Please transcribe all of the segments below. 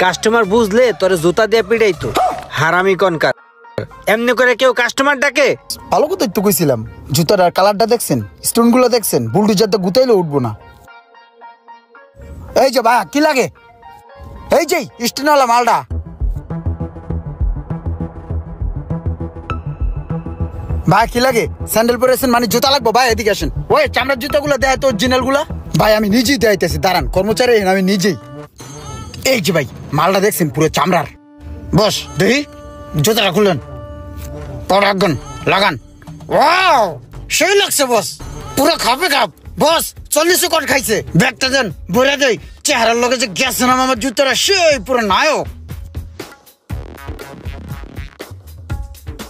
Customer বুঝলে তোরে জুতা দিয়ে পিটাইতো। হারামি কনকার, এমনি করে কেউ কাস্টমার ডাকে? ভালো কথা একটু কইছিলাম। জুতার কালারটা দেখছেন, স্টোন গুলো দেখছেন, বুলডোজার তো গুতাইলে উঠবো না। এই যে ভাই কি লাগে, এই যে স্টোনওয়ালা মালটা। ভাই কি লাগে? স্যান্ডেল পরেছেন মানে জুতা লাগবো? ভাই এদিকে আসেন। ওই চামড়ার জুতাগুলো দেয় তো, অরিজিনাল গুলা। ভাই আমি নিজেই দেখাইতেছি, দাঁড়ান, কর্মচারী আমি নিজেই। এই যে ভাই মালটা দেখছেন, পুরো চামড়ার। বস দেখি জুতাটা খুললেন, পর রাখবেন, লাগান। ওয়াও সেই লাগছে বস, পুরো খাপে খাপ। বস 40 কোট খাইছে। ব্যাগটা দেন, ভরে দেই। চেহারার লগে যে গেছে না আমার জুতাটা, সেই পুরো নায়ক।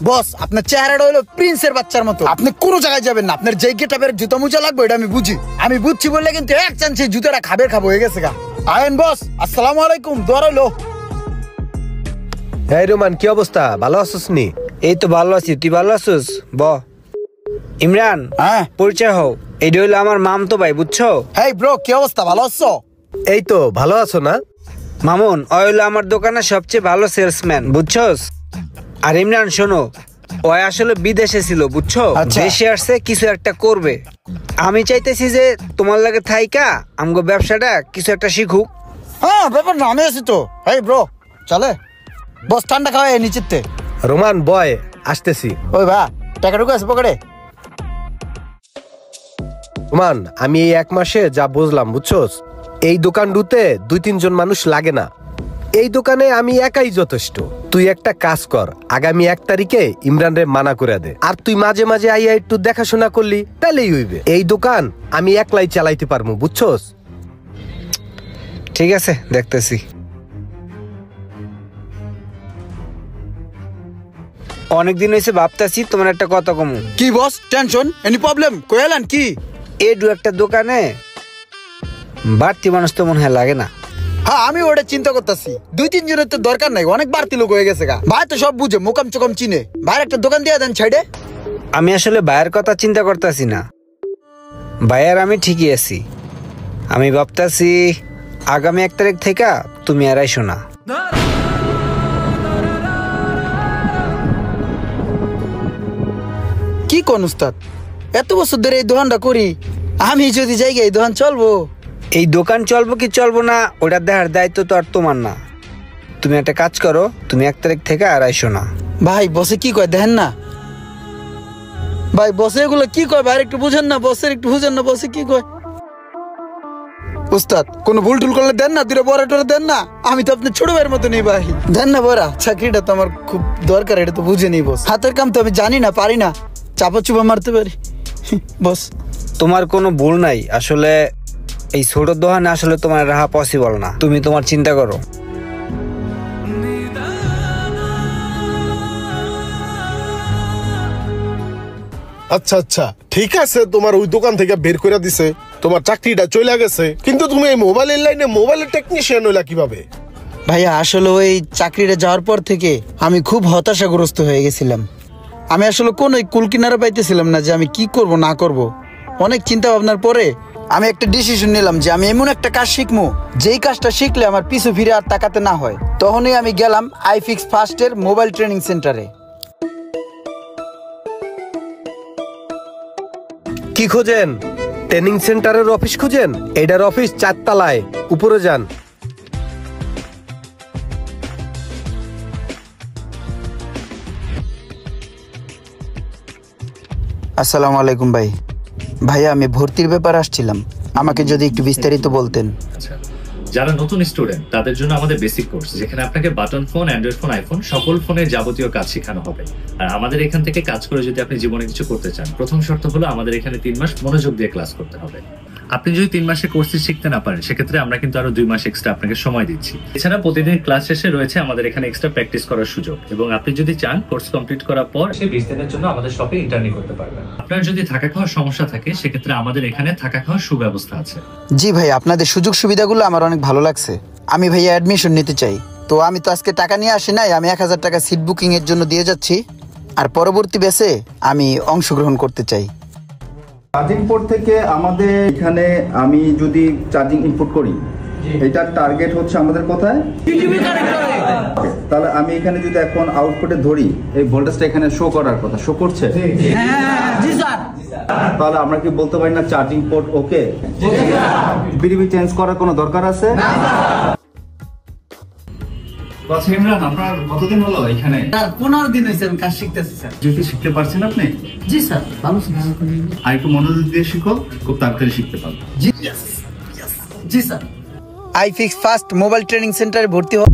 বস আপনার চেহারাটা হলো প্রিন্সের বাচ্চার মতো। আপনি কোনো জায়গায় যাবেন না, আপনার যে গেটাপের জুতা মুজা লাগবে এটা আমি বুঝি। আমি বুঝছি বললে কিন্তু এক চান্সে জুতাটা খাবো হয়ে গেছে গা। আয়েন বস, আসসালামু আলাইকুম। দোয়া রইলো। এই রোমান, কি অবস্থা? ভালো আছিস নি? এই তো ভালো আছি, তুই ভালো আছিস? ব ইমরান, হ্যাঁ পরিচয় হও। এইটা হইলো আমার মামতো ভাই, বুঝছো? হেই ব্রো, কি অবস্থা? ভালো আছো? এই তো ভালো আছো না? মামুন, ও হইলো আমার দোকানের সবচেয়ে ভালো সেলসম্যান, বুঝছস? আর ইমরান শোনো, ও আসলে বিদেশে ছিল, বুঝছো? দেশে আসছে কিছু একটা করবে। আমি চাইতেছি যে তোমার লাগে থাইকা আমগো ব্যবসাটা কিছু একটা শিখুক। হ্যাঁ ব্যাপার না, আমি আছি তো। হেই ব্রো চলে, বস ঠান্ডা খাওয়াই নিচেতে। রোমান বয়, আসতেছি। ওই ভাই টাকা ঢুকে আছে পকেটে। রোমান, আমি এই 1 মাসে যা বুঝলাম, বুঝছস, এই দোকান ডুতে 2-3 জন মানুষ লাগে না। এই দোকানে আমি একাই যথেষ্ট। তুই একটা কাজ কর, আগামী 1 তারিখে ইমরান রে মানা করে দে। আর তুই মাঝে মাঝে আইয়া একটু দেখাশোনা করলি, তাহলেই হইবে। এই দোকান আমি একলাই চালাইতে পারবো, বুঝছস? ঠিক আছে, দেখতেছি। অনেকদিন হয়েছে ভাবতেছি তোমার একটা কথা কমু। কি বস? টেনশন এনি প্রবলেম কইলেন কি? এই একটা দোকানে বাড়তি মানুষ তো মনে হয় লাগে না। হ্যাঁ আমি ওটা চিন্তা করতেছি, 2-3 জনের তো দরকার নাই, অনেক বাড়তি লোক হয়ে গেছে গা। ভাই তো সব বুঝে, মোকাম চোকাম চিনে। ভাইয়ের একটা দোকান দিয়ে দেন ছাইডে। আমি আসলে ভাইয়ের কথা চিন্তা করতেছি না, ভাইয়ার আমি ঠিকই আছি। আমি ভাবতেছি আগামী 1 তারিখ থেকে তুমি আর আইসো না। কি কোন উস্তাদ, এত বছর ধরে এই দোকানটা করি, আমি যদি যাই এই দোকান চলবো? এই দোকান চলবো কি চলবো না ওটা দেখার দায়িত্ব তো আর তোমার না। তুমি একটা কাজ করো, তুমি 1 তারিখ থেকে আর আইসো না। ভাই বসে কি কয় দেখেন না? ভাই বসে এগুলো কি কয়? ভাই একটু বুঝেন না, বসের একটু বুঝেন না, বসে কি কয়? উস্তাদ কোন ভুল টুল করলে দেন না, দুটো বড় টোরে দেন না। আমি তো আপনার ছোট ভাইয়ের মতো নেই ভাই, দেন না বড়া। চাকরিটা তো আমার খুব দরকার, এটা তো বুঝে নেই বস। হাতের কাম তো আমি জানি না, পারি না, চাপা চুপা মারতে পারি বস। তোমার কোনো ভুল নাই, আসলে এই ছোট দোকানে আসলে তোমার রাহা পসিবল না। তুমি তোমার চিন্তা করো। আচ্ছা আচ্ছা ঠিক আছে, তোমার ওই দোকান থেকে বের করে দিছে, তোমার চাকরিটা চলে গেছে, কিন্তু তুমি এই মোবাইলের লাইনে মোবাইলের টেকনিশিয়ান হইলা কিভাবে? ভাইয়া আসলে ওই চাকরিটা যাওয়ার পর থেকে আমি খুব হতাশাগ্রস্ত হয়ে গেছিলাম। আমি আসলে কোন কুল কিনারা পাইতেছিলাম না যে আমি কি করব না করব। অনেক চিন্তা ভাবনার পরে আমি একটা ডিসিশন নিলাম যে আমি এমন একটা কাজ শিখবো, যেই কাজটা শিখলে আমার পিছু ফিরে আর তাকাতে না হয়। তখনই আমি গেলাম আইফিক্স ফার্স্টের মোবাইল ট্রেনিং সেন্টারে। কি খোঁজেন? ট্রেনিং সেন্টারের অফিস খুঁজেন? এটার অফিস 4 তলায়, উপরে যান। আসসালামু আলাইকুম ভাই। ভাইয়া আমি ভর্তির ব্যাপার আসছিলাম, আমাকে যদি একটু বিস্তারিত বলতেন। আচ্ছা, যারা নতুন স্টুডেন্ট তাদের জন্য আমাদের বেসিক কোর্স, যেখানে আপনাকে button phone, Android phone, iPhone সকল ফোনের যাবতীয় কাজ শেখানো হবে। আর আমাদের এখান থেকে কাজ করে যদি আপনি জীবনে কিছু করতে চান, প্রথম শর্ত হলো আমাদের এখানে 3 মাস মনোযোগ দিয়ে ক্লাস করতে হবে। আপনি যদি 3 মাসে কোর্স শিখতে না পারেন, সেক্ষেত্রে আমরা কিন্তু আরো 2 মাস এক্সট্রা আপনাকে সময় দিচ্ছি। এছাড়া প্রতিদিন ক্লাস শেষে রয়েছে আমাদের এখানে এক্সট্রা প্র্যাকটিস করার সুযোগ, এবং আপনি যদি চান কোর্স কমপ্লিট করার পর সে 20 দিনের জন্য আমাদের শপে ইন্টার্নি করতে পারবেন। আপনার যদি থাকা খাওয়ার সমস্যা থাকে, সেক্ষেত্রে আমাদের এখানে থাকা খাওয়ার সুব্যবস্থা আছে। জি ভাই, আপনাদের সুযোগ সুবিধাগুলো আমার অনেক ভালো লাগছে। আমি ভাইয়া অ্যাডমিশন নিতে চাই। তো আমি তো আজকে টাকা নিয়ে আসি নাই, আমি 1000 টাকা সিট বুকিং এর জন্য দিয়ে যাচ্ছি। আর পরবর্তী ব্যাচে আমি অংশগ্রহণ করতে চাই। চার্জিং পোর্ট থেকে আমাদের এখানে আমি যদি চার্জিং ইনপুট করি, এটার টার্গেট হচ্ছে আমাদের কোথায়? তাহলে আমি এখানে যদি এখন আউটপুটে ধরি, এই ভোল্টেজটা এখানে শো করার কথা, শো করছে? তাহলে আমরা কি বলতে পারি না চার্জিং পোর্ট ওকে? বিডিবি চেঞ্জ করার কোনো দরকার আছে? ইমরান, আপনার কতদিন হলো এখানে? 15 দিন হয়েছে আমি কাজ শিখতেছি স্যার। যেহেতু শিখতে পারছেন আপনি, জি স্যার, ভালো স্যার। আর একটু মনোযোগ দিয়ে শিখো, খুব তাড়াতাড়ি শিখতে পারবে। জি sir. IFix first mobile training সেন্টারে ভর্তি হওয়া